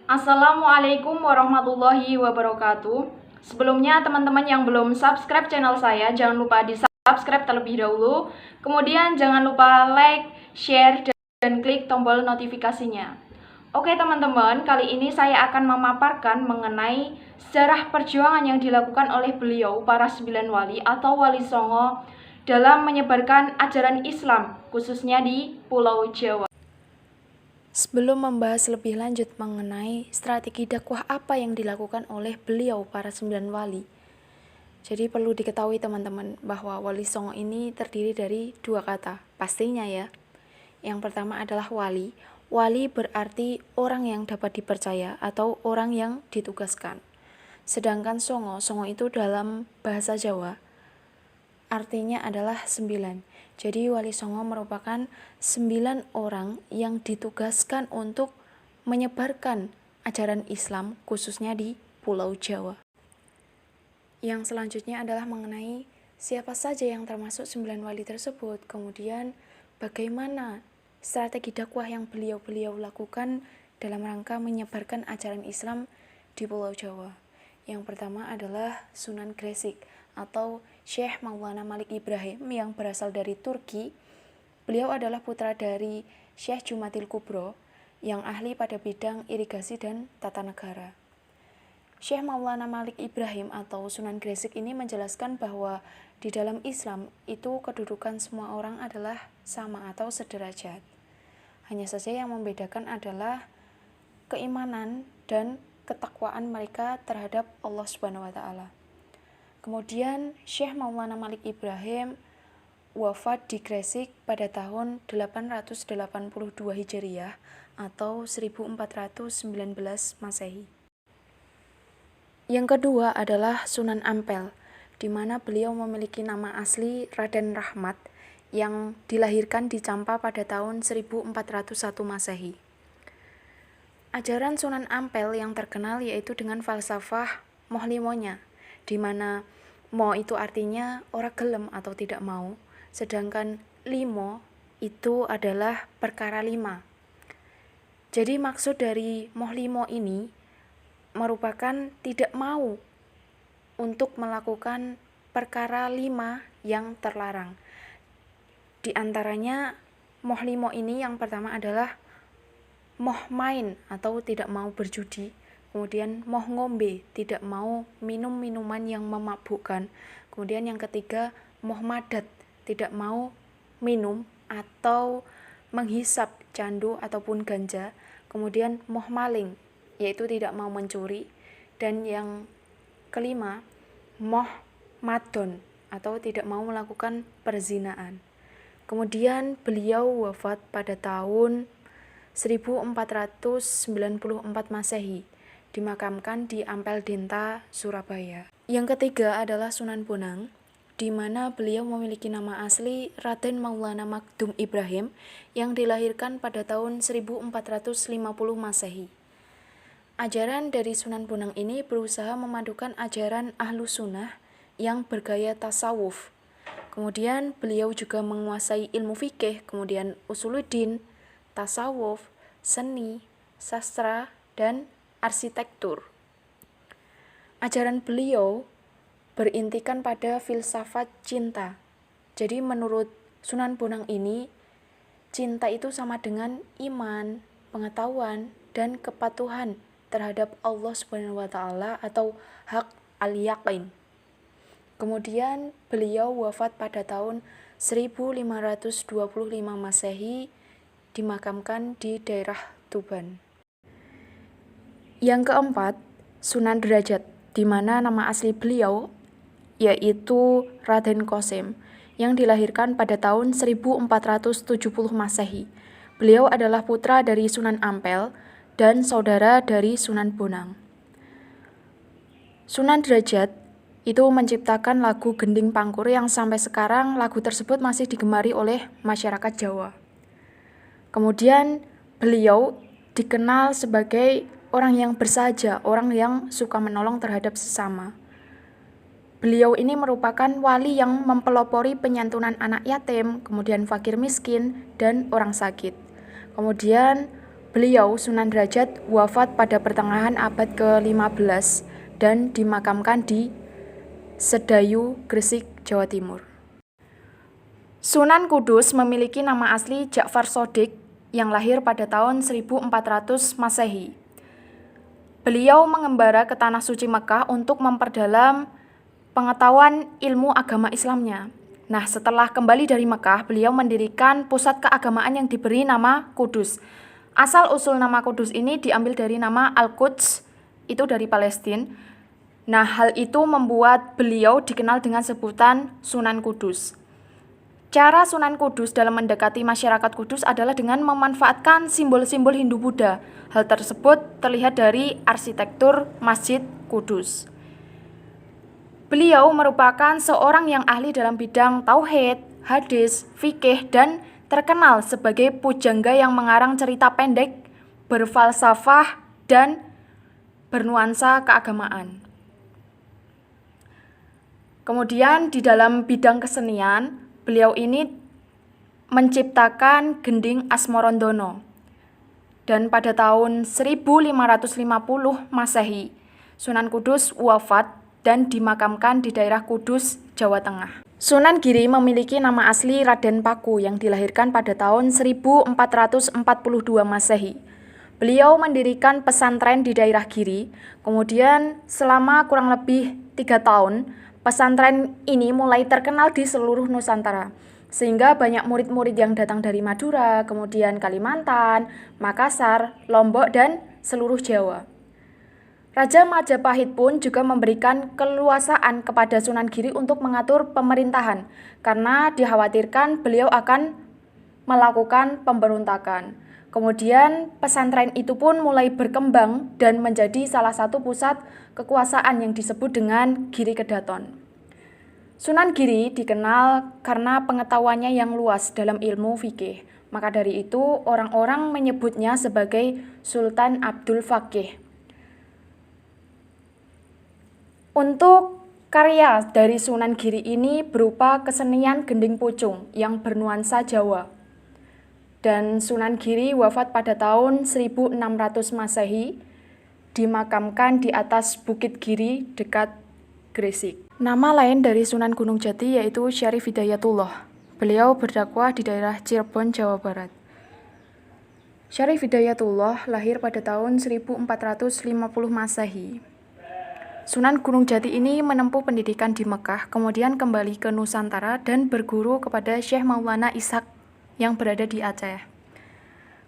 Assalamualaikum warahmatullahi wabarakatuh. Sebelumnya teman-teman yang belum subscribe channel saya, jangan lupa di subscribe terlebih dahulu. Kemudian jangan lupa like, share, dan klik tombol notifikasinya. Oke teman-teman, kali ini saya akan memaparkan mengenai sejarah perjuangan yang dilakukan oleh beliau, para 9 wali atau Wali Songo, dalam menyebarkan ajaran Islam, khususnya di Pulau Jawa. Sebelum membahas lebih lanjut mengenai strategi dakwah apa yang dilakukan oleh beliau para 9 wali, jadi perlu diketahui teman-teman bahwa Wali Songo ini terdiri dari dua kata, pastinya ya. Yang pertama adalah wali. Wali berarti orang yang dapat dipercaya atau orang yang ditugaskan. Sedangkan Songo itu dalam bahasa Jawa artinya adalah 9. Jadi Wali Songo merupakan 9 orang yang ditugaskan untuk menyebarkan ajaran Islam khususnya di Pulau Jawa. Yang selanjutnya adalah mengenai siapa saja yang termasuk 9 wali tersebut, kemudian bagaimana strategi dakwah yang beliau lakukan dalam rangka menyebarkan ajaran Islam di Pulau Jawa. Yang pertama adalah Sunan Gresik atau Syekh Maulana Malik Ibrahim yang berasal dari Turki. Beliau adalah putra dari Syekh Jumatil Kubro yang ahli pada bidang irigasi dan tata negara. Syekh Maulana Malik Ibrahim atau Sunan Gresik ini menjelaskan bahwa di dalam Islam itu kedudukan semua orang adalah sama atau sederajat. Hanya saja yang membedakan adalah keimanan dan ketakwaan mereka terhadap Allah Subhanahu wa taala. Kemudian Syekh Maulana Malik Ibrahim wafat di Gresik pada tahun 882 Hijriah atau 1419 Masehi. Yang kedua adalah Sunan Ampel, di mana beliau memiliki nama asli Raden Rahmat yang dilahirkan di Campa pada tahun 1401 Masehi. Ajaran Sunan Ampel yang terkenal yaitu dengan falsafah moh limonya, di mana mo itu artinya ora gelem atau tidak mau, sedangkan limo itu adalah perkara lima. Jadi maksud dari moh limo ini merupakan tidak mau untuk melakukan perkara lima yang terlarang. Di antaranya moh limo ini yang pertama adalah moh main atau tidak mau berjudi, kemudian moh ngombe, tidak mau minum minuman yang memabukkan, kemudian yang ketiga moh madat, tidak mau minum atau menghisap candu ataupun ganja, kemudian moh maling, yaitu tidak mau mencuri, dan yang kelima moh madon atau tidak mau melakukan perzinaan. Kemudian beliau wafat pada tahun 1494 Masehi, dimakamkan di Ampel Denta, Surabaya. Yang ketiga adalah Sunan Bonang, di mana beliau memiliki nama asli Raden Maulana Magdum Ibrahim yang dilahirkan pada tahun 1450 Masehi. Ajaran dari Sunan Bonang ini berusaha memadukan ajaran Ahlus Sunnah yang bergaya tasawuf. Kemudian beliau juga menguasai ilmu fikih, kemudian usuluddin, tasawuf, seni, sastra, dan arsitektur. Ajaran beliau berintikan pada filsafat cinta. Jadi menurut Sunan Bonang ini, cinta itu sama dengan iman, pengetahuan, dan kepatuhan terhadap Allah Subhanahu wa taala atau hak al-yaqin. Kemudian beliau wafat pada tahun 1525 Masehi, dimakamkan di daerah Tuban. Yang keempat, Sunan Derajat, di mana nama asli beliau yaitu Raden Qasim yang dilahirkan pada tahun 1470 Masehi. Beliau adalah putra dari Sunan Ampel dan saudara dari Sunan Bonang. Sunan Derajat itu menciptakan lagu Gending Pangkur yang sampai sekarang lagu tersebut masih digemari oleh masyarakat Jawa. Kemudian beliau dikenal sebagai orang yang bersahaja, orang yang suka menolong terhadap sesama. Beliau ini merupakan wali yang mempelopori penyantunan anak yatim, kemudian fakir miskin, dan orang sakit. Kemudian Beliau, Sunan Derajat, wafat pada pertengahan abad ke-15 dan dimakamkan di Sedayu, Gresik, Jawa Timur. Sunan Kudus memiliki nama asli Ja'far Shodiq yang lahir pada tahun 1400 Masehi. Beliau mengembara ke Tanah Suci Mekah untuk memperdalam pengetahuan ilmu agama Islamnya. Nah, setelah kembali dari Mekah, beliau mendirikan pusat keagamaan yang diberi nama Kudus. Asal-usul nama Kudus ini diambil dari nama Al-Quds, itu dari Palestina. Nah, hal itu membuat beliau dikenal dengan sebutan Sunan Kudus. Cara Sunan Kudus dalam mendekati masyarakat Kudus adalah dengan memanfaatkan simbol-simbol Hindu-Buddha. Hal tersebut terlihat dari arsitektur Masjid Kudus. Beliau merupakan seorang yang ahli dalam bidang tauhid, hadis, fikih, dan terkenal sebagai pujangga yang mengarang cerita pendek, berfalsafah, dan bernuansa keagamaan. Kemudian di dalam bidang kesenian, beliau ini menciptakan gending Asmorondono. Dan pada tahun 1550 Masehi, Sunan Kudus wafat dan dimakamkan di daerah Kudus, Jawa Tengah. Sunan Giri memiliki nama asli Raden Paku yang dilahirkan pada tahun 1442 Masehi. Beliau mendirikan pesantren di daerah Giri, kemudian selama kurang lebih 3 tahun, pesantren ini mulai terkenal di seluruh Nusantara, sehingga banyak murid-murid yang datang dari Madura, kemudian Kalimantan, Makassar, Lombok, dan seluruh Jawa. Raja Majapahit pun juga memberikan keleluasaan kepada Sunan Giri untuk mengatur pemerintahan, karena dikhawatirkan beliau akan melakukan pemberontakan. Kemudian pesantren itu pun mulai berkembang dan menjadi salah satu pusat kekuasaan yang disebut dengan Giri Kedaton. Sunan Giri dikenal karena pengetahuannya yang luas dalam ilmu fikih. Maka dari itu orang-orang menyebutnya sebagai Sultan Abdul Faqih. Untuk karya dari Sunan Giri ini berupa kesenian gending pucung yang bernuansa Jawa. Dan Sunan Giri wafat pada tahun 1600 Masehi, dimakamkan di atas Bukit Giri dekat Gresik. Nama lain dari Sunan Gunung Jati yaitu Syarif Hidayatullah. Beliau berdakwah di daerah Cirebon, Jawa Barat. Syarif Hidayatullah lahir pada tahun 1450 Masehi. Sunan Gunung Jati ini menempuh pendidikan di Mekah, kemudian kembali ke Nusantara dan berguru kepada Syekh Maulana Ishaq yang berada di Aceh.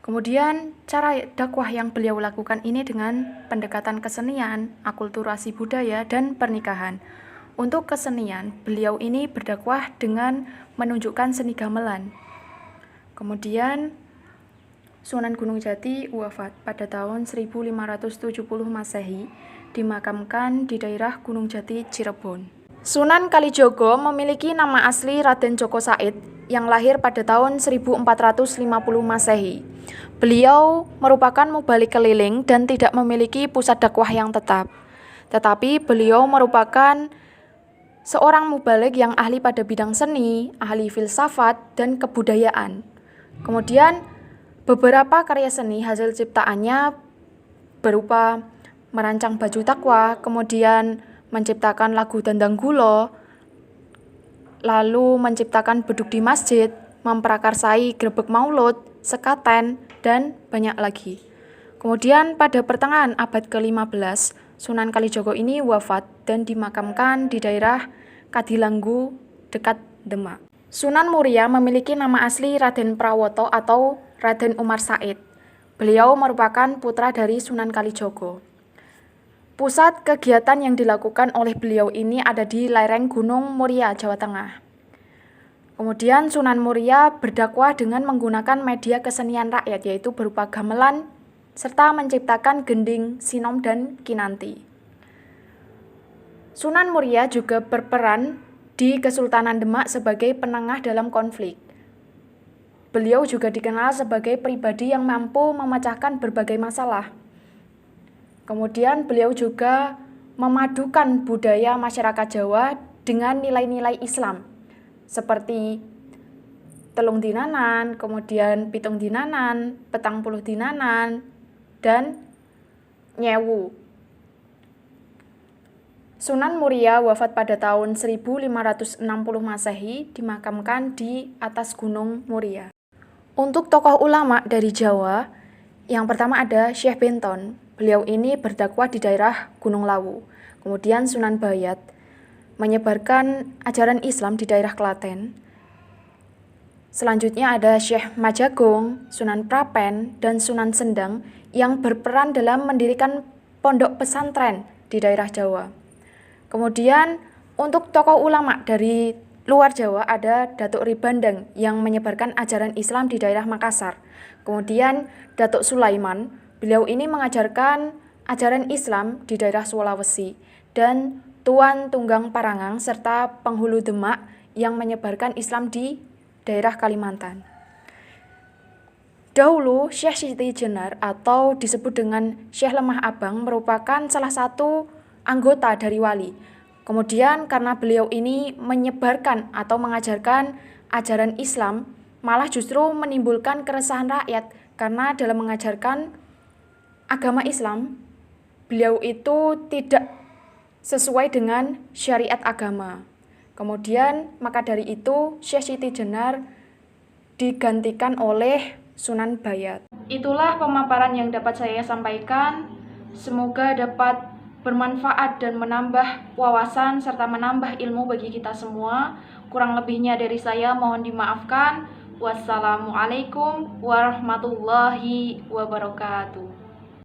Kemudian cara dakwah yang beliau lakukan ini dengan pendekatan kesenian, akulturasi budaya, dan pernikahan. Untuk kesenian, beliau ini berdakwah dengan menunjukkan seni gamelan. Kemudian Sunan Gunung Jati wafat pada tahun 1570 Masehi, dimakamkan di daerah Gunung Jati, Cirebon. Sunan Kalijogo memiliki nama asli Raden Djoko Said yang lahir pada tahun 1450 Masehi. Beliau merupakan mubalik keliling dan tidak memiliki pusat dakwah yang tetap. Tetapi beliau merupakan seorang mubalik yang ahli pada bidang seni, ahli filsafat, dan kebudayaan. Kemudian beberapa karya seni hasil ciptaannya berupa merancang baju takwa, kemudian menciptakan lagu Dandang Gulo, lalu menciptakan beduk di masjid, memprakarsai grebek maulud, sekaten, dan banyak lagi. Kemudian pada pertengahan abad ke-15, Sunan Kalijogo ini wafat dan dimakamkan di daerah Kadilanggu dekat Demak. Sunan Muria memiliki nama asli Raden Prawoto atau Raden Umar Said. Beliau merupakan putra dari Sunan Kalijogo. Pusat kegiatan yang dilakukan oleh beliau ini ada di lereng Gunung Muria, Jawa Tengah. Kemudian Sunan Muria berdakwah dengan menggunakan media kesenian rakyat yaitu berupa gamelan serta menciptakan gending, sinom, dan kinanti. Sunan Muria juga berperan di Kesultanan Demak sebagai penengah dalam konflik. Beliau juga dikenal sebagai pribadi yang mampu memecahkan berbagai masalah. Kemudian beliau juga memadukan budaya masyarakat Jawa dengan nilai-nilai Islam seperti telung dinanan, kemudian pitung dinanan, petang puluh dinanan, dan Nyewu. Sunan Muria wafat pada tahun 1560 Masehi, dimakamkan di atas Gunung Muria. Untuk tokoh ulama dari Jawa, yang pertama ada Syekh Benton. Beliau ini berdakwah di daerah Gunung Lawu. Kemudian Sunan Bayat menyebarkan ajaran Islam di daerah Klaten. Selanjutnya ada Syekh Majagong, Sunan Prapen, dan Sunan Sendang yang berperan dalam mendirikan pondok pesantren di daerah Jawa. Kemudian untuk tokoh ulama dari luar Jawa ada Datuk Ribandang yang menyebarkan ajaran Islam di daerah Makassar. Kemudian Datuk Sulaiman, beliau ini mengajarkan ajaran Islam di daerah Sulawesi. Dan Tuan Tunggang Parangang serta Penghulu Demak yang menyebarkan Islam di daerah Kalimantan. Dahulu Syekh Siti Jenar atau disebut dengan Syekh Lemah Abang merupakan salah satu anggota dari wali. Kemudian karena beliau ini menyebarkan atau mengajarkan ajaran Islam, malah justru menimbulkan keresahan rakyat karena dalam mengajarkan agama Islam, beliau itu tidak sesuai dengan syariat agama. Kemudian maka dari itu Syekh Siti Jenar digantikan oleh Sunan Bayat. Itulah pemaparan yang dapat saya sampaikan. Semoga dapat bermanfaat dan menambah wawasan serta menambah ilmu bagi kita semua. Kurang lebihnya dari saya mohon dimaafkan. Wassalamualaikum warahmatullahi wabarakatuh.